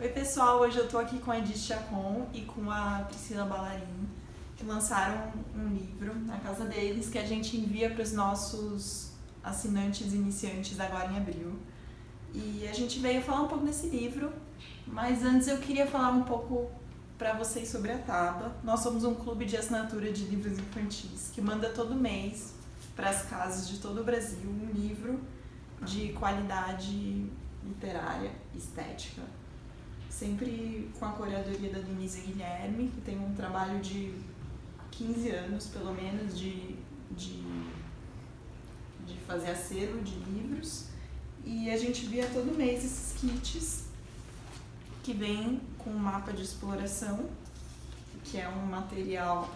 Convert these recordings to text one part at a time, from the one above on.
Oi pessoal, hoje eu tô aqui com a Edith Chacon e com a Priscila Ballarin, que lançaram um livro na casa deles que a gente envia para os nossos assinantes iniciantes agora em abril. E a gente veio falar um pouco desse livro, mas antes eu queria falar um pouco para vocês sobre a Taba. Nós somos um clube de assinatura de livros infantis que manda todo mês para as casas de todo o Brasil um livro de qualidade literária e estética. Sempre com a curadoria da Denise Guilherme, que tem um trabalho de 15 anos, pelo menos, de fazer acervo de livros. E a gente via todo mês esses kits que vêm com um mapa de exploração, que é um material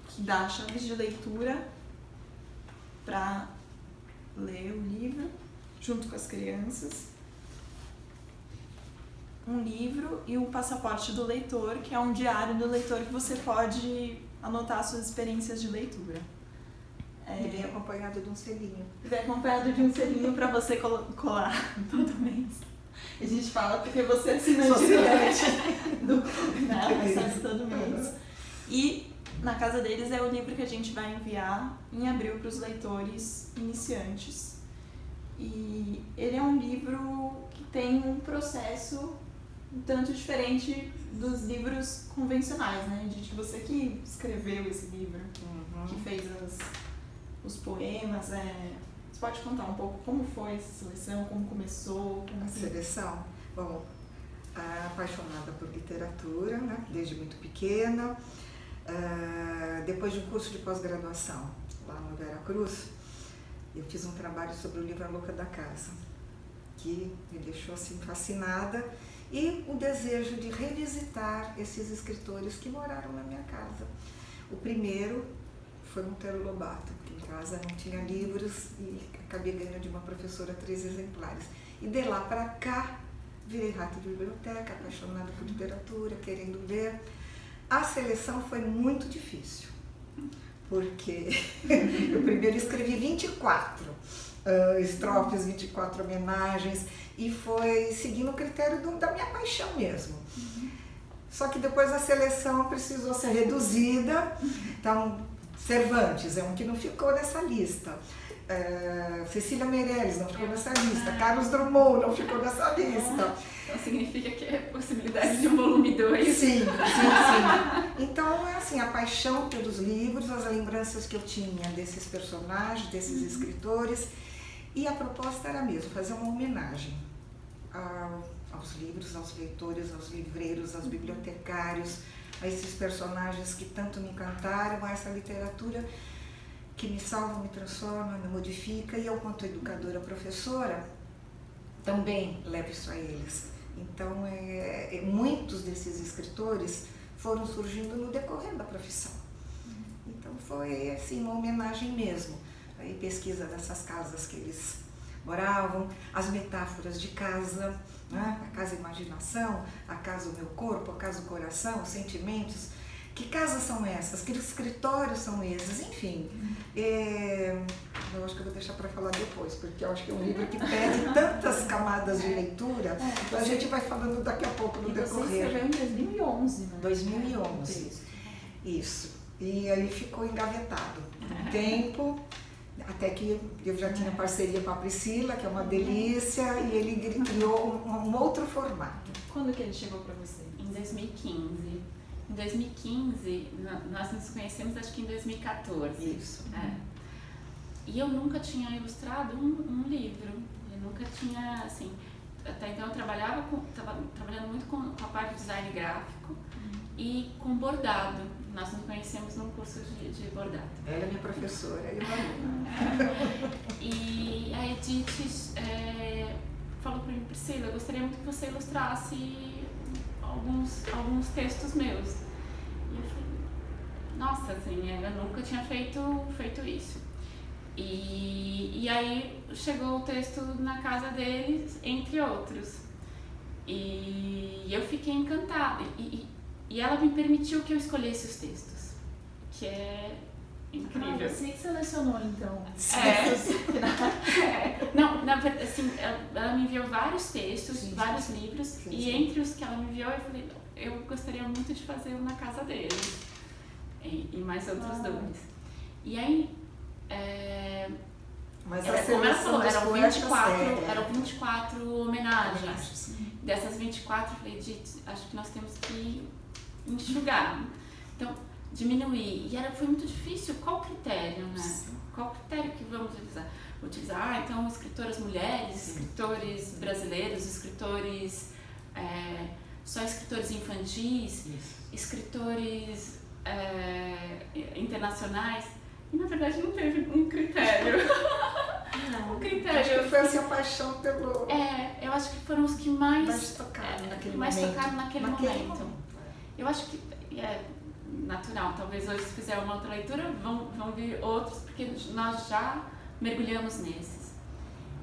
que dá chaves de leitura para ler o livro junto com as crianças. Um livro e um passaporte do leitor, que é um diário do leitor que você pode anotar suas experiências de leitura. E vem acompanhado de um selinho. Vem acompanhado de um selinho para você colar todo mês. A gente fala porque você assina direto do clube, né? Acesso todo mês. E na casa deles é o livro que a gente vai enviar em abril para os leitores iniciantes. E ele é um livro que tem um processo um tanto diferente dos livros convencionais, né? Gente, você que escreveu esse livro, que fez os poemas, você pode contar um pouco como foi essa seleção, como começou? A seleção? Bom, apaixonada por literatura, né? Desde muito pequena. Depois de um curso de pós-graduação lá no Veracruz, eu fiz um trabalho sobre o livro A Louca da Casa, que me deixou assim fascinada, e o desejo de revisitar esses escritores que moraram na minha casa. O primeiro foi Monteiro Lobato, porque em casa não tinha livros e acabei ganhando de uma professora 3 exemplares. E de lá para cá, virei rato de biblioteca, apaixonada por literatura, querendo ler. A seleção foi muito difícil, porque eu primeiro escrevi 24 estrofes, 24 homenagens, e foi seguindo o critério da minha paixão mesmo. Só que depois a seleção precisou ser reduzida, então Cervantes é um que não ficou nessa lista, Cecília Meirelles não ficou nessa lista, Carlos Drummond não ficou nessa lista. Então significa que é possibilidade de um volume 2. Sim. Então é assim, a paixão pelos livros, as lembranças que eu tinha desses personagens, desses escritores, e a proposta era mesmo fazer uma homenagem aos livros, aos leitores, aos livreiros, aos bibliotecários, a esses personagens que tanto me encantaram, a essa literatura que me salva, me transforma, me modifica, e eu, quanto educadora, professora, também levo isso a eles. Então, muitos desses escritores foram surgindo no decorrer da profissão. Então, foi assim, uma homenagem mesmo. Aí, pesquisa dessas casas que eles moravam, as metáforas de casa, né? A casa imaginação, a casa o meu corpo, a casa o coração, os sentimentos. Que casas são essas? Que escritórios são esses? Enfim, eu acho que eu vou deixar para falar depois, porque eu acho que é um livro que pede tantas camadas de leitura, a gente vai falando daqui a pouco no decorrer. Você escreveu em 2011, né? 2011, isso. E aí ficou engavetado um tempo, até que eu já tinha parceria com a Priscila, que é uma delícia, e ele criou um outro formato. Quando que ele chegou para você? Em 2015. Em 2015, nós nos conhecemos acho que em 2014. Isso. E eu nunca tinha ilustrado um livro. Eu nunca tinha, assim... Até então eu estava trabalhando muito com a parte de design gráfico e com bordado. Nós nos conhecemos num curso de bordado. Ela é minha professora e uma aluna. E a Edith falou para mim, Priscila, eu gostaria muito que você ilustrasse alguns textos meus. E eu falei, nossa, assim, eu nunca tinha feito isso. E aí chegou o texto na casa deles, entre outros. E eu fiquei encantada. E ela me permitiu que eu escolhesse os textos, que é incrível. Você que selecionou, então. Não, na verdade, assim, ela me enviou vários textos, vários livros, e entre os que ela me enviou, eu falei, eu gostaria muito de fazer um na casa deles, e mais outros dois. E aí, Mas como ela falou, eram 24 homenagens. Dessas 24, eu falei, gente, acho que nós temos que enxugar. Então, diminuir. E foi muito difícil. Qual critério, né? Sim. Qual critério que vamos utilizar? Então, escritoras mulheres, escritores brasileiros, escritores, só escritores infantis, escritores internacionais. E, na verdade, não teve um critério. Não. Um critério. Acho que foi assim a paixão pelo... eu acho que foram os que mais tocaram naquele momento. Eu acho que é natural. Talvez hoje, se fizer uma outra leitura, vão vir outros, porque nós já mergulhamos nesses.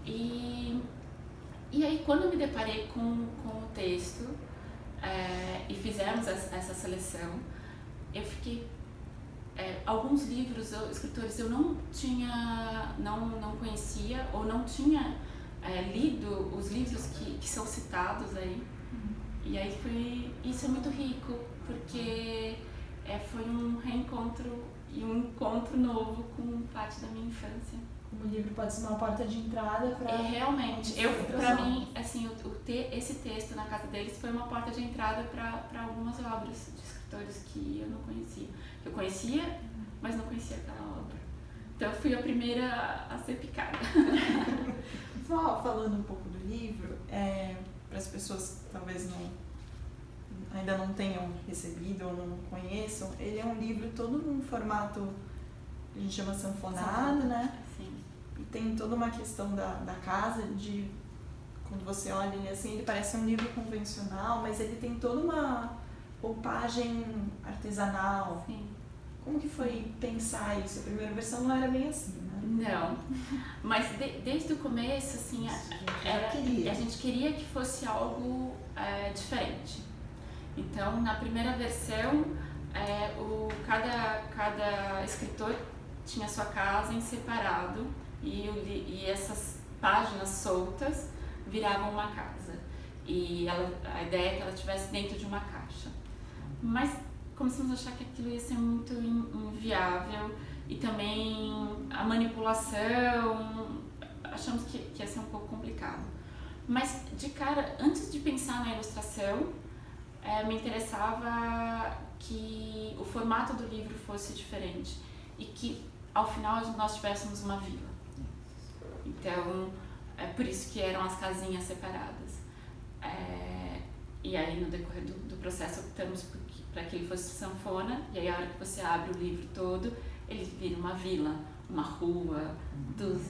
E aí, quando eu me deparei com o texto e fizemos essa seleção, eu fiquei... alguns livros, escritores, eu não conhecia ou não tinha lido os livros que são citados aí. E aí isso é muito rico, porque foi um reencontro e um encontro novo com parte da minha infância. Como o livro pode ser uma porta de entrada para... realmente, para mim, assim, esse texto na casa deles foi uma porta de entrada para algumas obras de escritores que eu não conhecia. Eu conhecia, mas não conhecia aquela obra. Então, eu fui a primeira a ser picada. Só falando um pouco do livro, para as pessoas que talvez ainda não tenham recebido ou não conheçam, ele é um livro todo num formato que a gente chama sanfonado, né? Sim. E tem toda uma questão da casa, quando você olha ele assim, ele parece um livro convencional, mas ele tem toda uma roupagem artesanal. Sim. Como que foi pensar isso? A primeira versão não era bem assim, né? Não, mas desde o começo, assim, a gente queria que fosse algo diferente. Então, na primeira versão, cada escritor tinha sua casa em separado e essas páginas soltas viravam uma casa. E a ideia é que ela estivesse dentro de uma caixa. Mas começamos a achar que aquilo ia ser muito inviável e também a manipulação, achamos que ia ser um pouco complicado. Mas, de cara, antes de pensar na ilustração, me interessava que o formato do livro fosse diferente e que, ao final, nós tivéssemos uma vila. Então, é por isso que eram as casinhas separadas. E aí, no decorrer do processo, optamos para que ele fosse sanfona, e aí, a hora que você abre o livro todo, ele vira uma vila, uma rua dos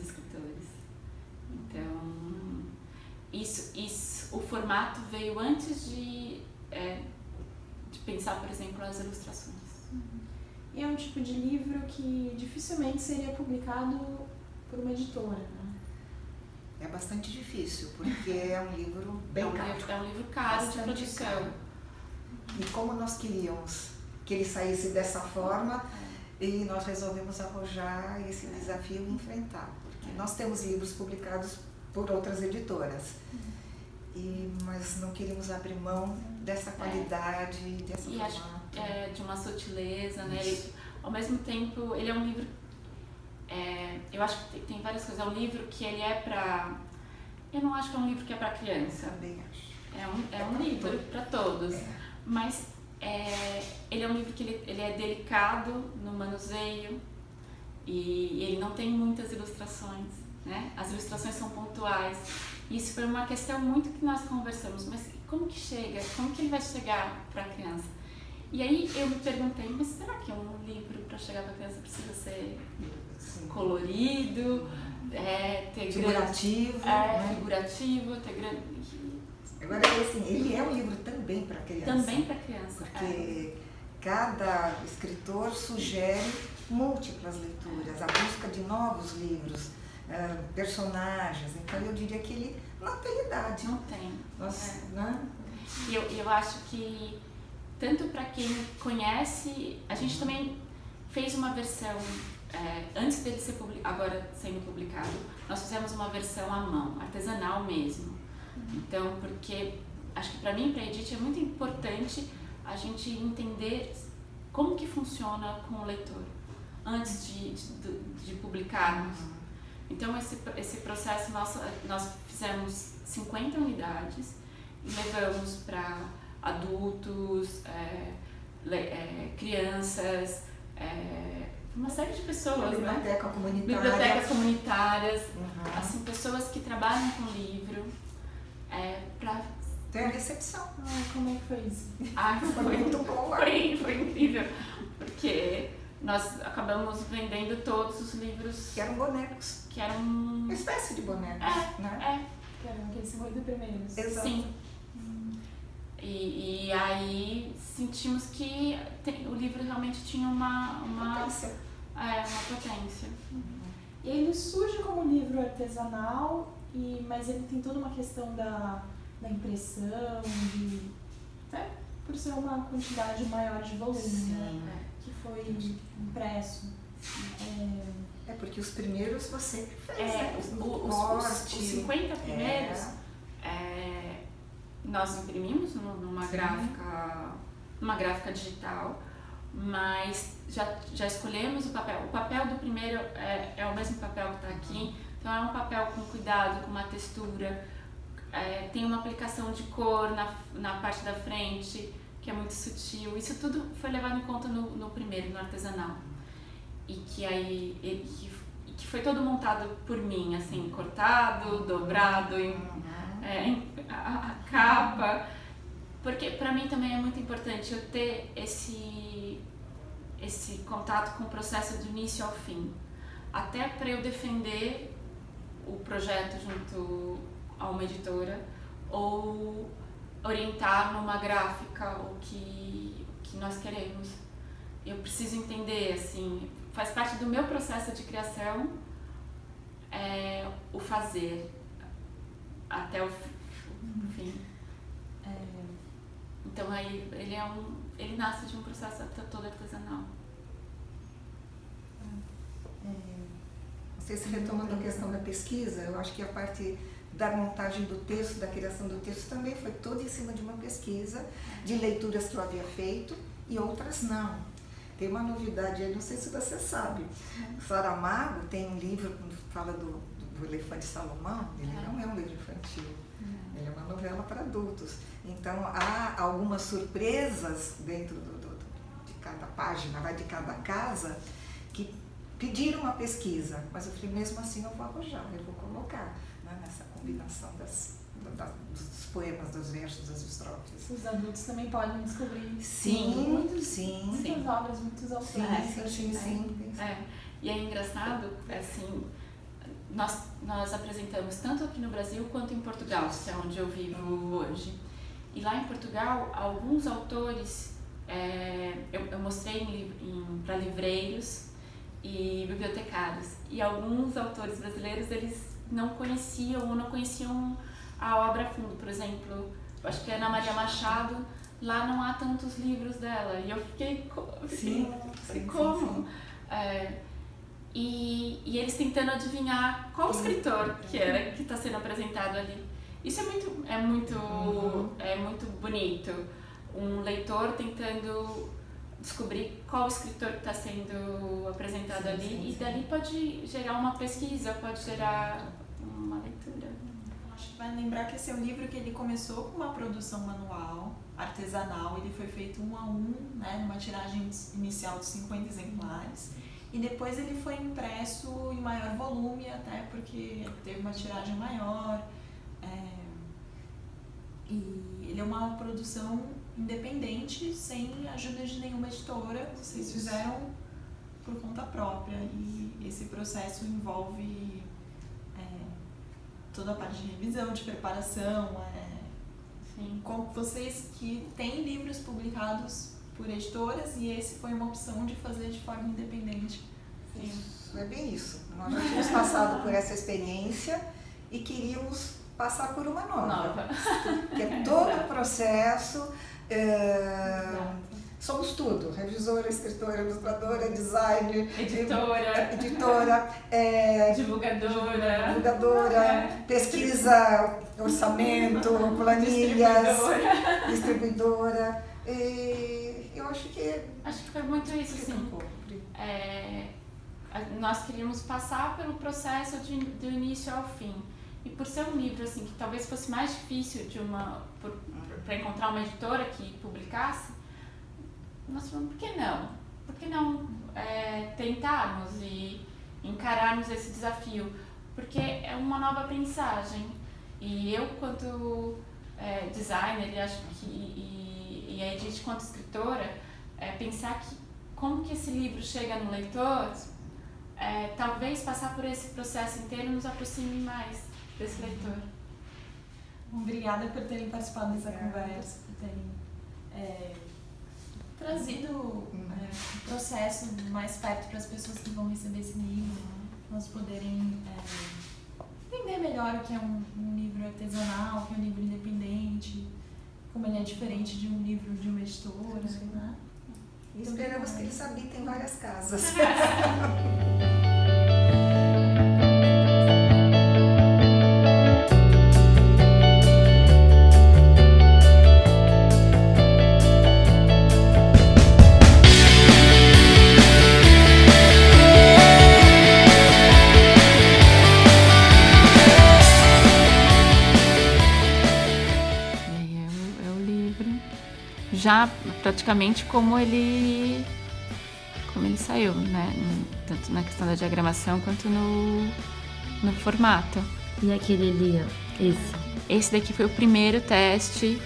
escritores. Então, o formato veio antes de pensar, por exemplo, as ilustrações. E é um tipo de livro que dificilmente seria publicado por uma editora, né? É bastante difícil, porque é um livro bem caro. É um livro caro de produção. Caro. E como nós queríamos que ele saísse dessa forma, e nós resolvemos arrojar esse desafio e enfrentar. Porque nós temos livros publicados por outras editoras, mas não queríamos abrir mão dessa qualidade, dessa formato. De uma sutileza, né? Ao mesmo tempo, ele é um livro... eu acho que tem várias coisas. É um livro que ele é para... Eu não acho que é um livro que é para criança. Também acho. É um livro para todos. Mas ele é um livro que ele é delicado no manuseio e ele não tem muitas ilustrações, né? As ilustrações são pontuais. Isso foi uma questão muito que nós conversamos. Mas como que chega? Como que ele vai chegar para a criança? E aí eu me perguntei, mas será que um livro para chegar para a criança precisa ser colorido, ter figurativo, figurativo, ter grande... Agora, assim, ele é um livro também para criança. Também para criança. Porque cada escritor sugere múltiplas leituras, a busca de novos livros, personagens. Então, eu diria que ele não tem idade. Não tem. Né? E eu acho que, tanto para quem conhece, a gente também fez uma versão, antes dele ser agora sendo publicado, nós fizemos uma versão à mão, artesanal mesmo. Então, porque acho que para mim, para a Edith, é muito importante a gente entender como que funciona com o leitor antes de publicarmos. Então, esse processo, nós fizemos 50 unidades e levamos para adultos, crianças, uma série de pessoas, biblioteca né? comunitária. Bibliotecas comunitárias, assim, pessoas que trabalham com livro, para... Tem a recepção. Como é que foi isso? Foi muito bom. Foi incrível, porque nós acabamos vendendo todos os livros Que eram bonecos. que eram... Uma espécie de bonecos, né? Que eram aqueles 50 primeiros. Exato. Sim. E aí sentimos que o livro realmente tinha uma Potência. potência. E ele surge como livro artesanal, mas ele tem toda uma questão da impressão, até por ser uma quantidade maior de volume, né? Que foi impresso. É porque os primeiros você que fez, né? Os 50 primeiros nós imprimimos numa gráfica digital, mas já escolhemos o papel. O papel do primeiro é o mesmo papel que está aqui, então é um papel com cuidado, com uma textura, tem uma aplicação de cor na parte da frente, que é muito sutil. Isso tudo foi levado em conta no primeiro, no artesanal. E que foi todo montado por mim, assim, cortado, dobrado, a capa, porque para mim também é muito importante eu ter esse contato com o processo do início ao fim, até para eu defender o projeto junto a uma editora ou orientar numa gráfica o que nós queremos. Eu preciso entender, assim, faz parte do meu processo de criação o fazer até o fim. Então aí ele nasce de um processo todo artesanal. Vocês retomando a questão da pesquisa, eu acho que a parte da montagem do texto, da criação do texto também foi toda em cima de uma pesquisa, de leituras que eu havia feito e outras não. Tem uma novidade aí, não sei se você sabe. Saramago tem um livro, quando fala do Elefante Salomão, ele não é um livro infantil, ele é uma novela para adultos. Então há algumas surpresas dentro de cada página, de cada casa, que pediram uma pesquisa, mas eu falei, mesmo assim eu vou arrojar, eu vou colocar, né, nessa combinação dos poemas, dos versos, das estrofes. Os adultos também podem descobrir. Sim. Muitas obras, muitos autores. Sim. E é engraçado, assim, nós apresentamos tanto aqui no Brasil quanto em Portugal, que é onde eu vivo hoje. E lá em Portugal, alguns autores, eu mostrei para livreiros e bibliotecários, e alguns autores brasileiros, eles não conheciam ou não conheciam a obra a fundo. Por exemplo, eu acho que a Ana Maria Machado, lá não há tantos livros dela, e eu fiquei como? E eles tentando adivinhar qual escritor que está sendo apresentado ali. Isso é muito bonito. Um leitor tentando descobrir qual escritor que está sendo apresentado ali, e dali pode gerar uma pesquisa, pode gerar uma leitura. Acho que vai lembrar que esse é um livro que ele começou com uma produção manual, artesanal, ele foi feito 1 a 1, né, numa tiragem inicial de 50 exemplares, e depois ele foi impresso em maior volume, até porque teve uma tiragem maior, e ele é uma produção independente, sem ajuda de nenhuma editora, vocês fizeram por conta própria, e esse processo envolve toda a parte de revisão, de preparação, com vocês que têm livros publicados por editoras, e esse foi uma opção de fazer de forma independente. Isso, é bem isso. Nós já tínhamos passado por essa experiência e queríamos passar por uma nova. Que é todo o processo somos tudo, revisora, escritora, ilustradora, designer, editora, divulgadora, pesquisa, orçamento, planilhas, distribuidora. Eu acho que foi muito isso, assim. Nós queríamos passar pelo processo do início ao fim. E por ser um livro assim que talvez fosse mais difícil para encontrar uma editora que publicasse, nós falamos, por que não? Por que não tentarmos e encararmos esse desafio? Porque é uma nova aprendizagem. E eu, quanto designer, e a Edith, quanto escritora, pensar que como que esse livro chega no leitor, talvez passar por esse processo inteiro nos aproxime mais desse leitor. Obrigada por terem participado dessa conversa, por terem trazido o processo mais perto para as pessoas que vão receber esse livro, nós poderem entender melhor o que é um livro artesanal, o que é um livro independente, como ele é diferente de um livro de uma editora, né? E esperamos que eles habitem várias casas. Já praticamente como ele saiu, né? Tanto na questão da diagramação quanto no formato. E aquele ali, ó, Esse daqui foi o primeiro teste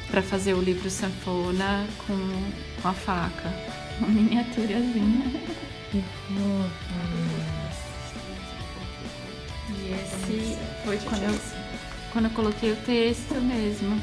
para fazer o livro sanfona com a faca. Uma miniaturazinha. E esse foi quando eu coloquei o texto mesmo.